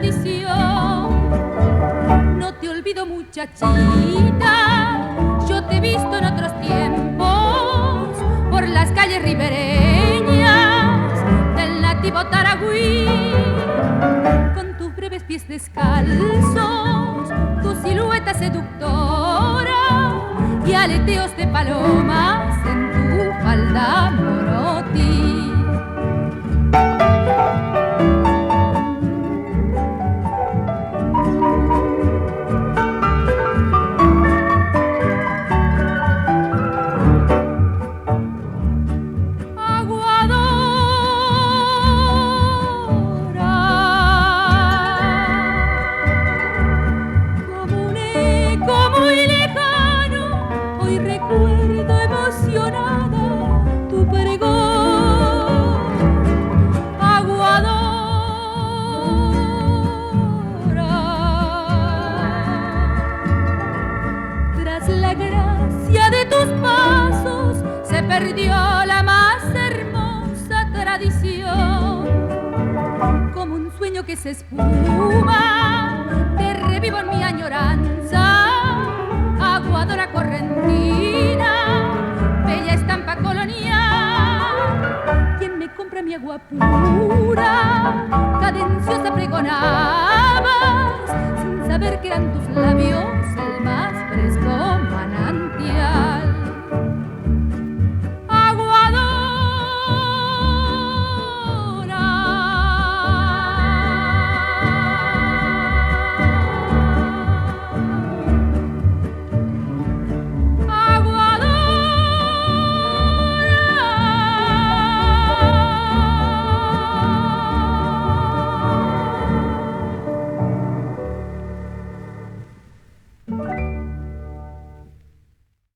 tradición. No te olvido, muchachita, yo te he visto en otros tiempos por las calles ribereñas del nativo Taragüí, con tus breves pies descalzos, tu silueta seductora y aleteos de palomas en tu falda morotí. Perdió la más hermosa tradición. Como un sueño que se espuma, te revivo en mi añoranza. Aguadora correntina, bella estampa colonial. Quien me compra mi agua pura, cadenciosa pregonabas, sin saber que eran tus labios el más fresco manantial.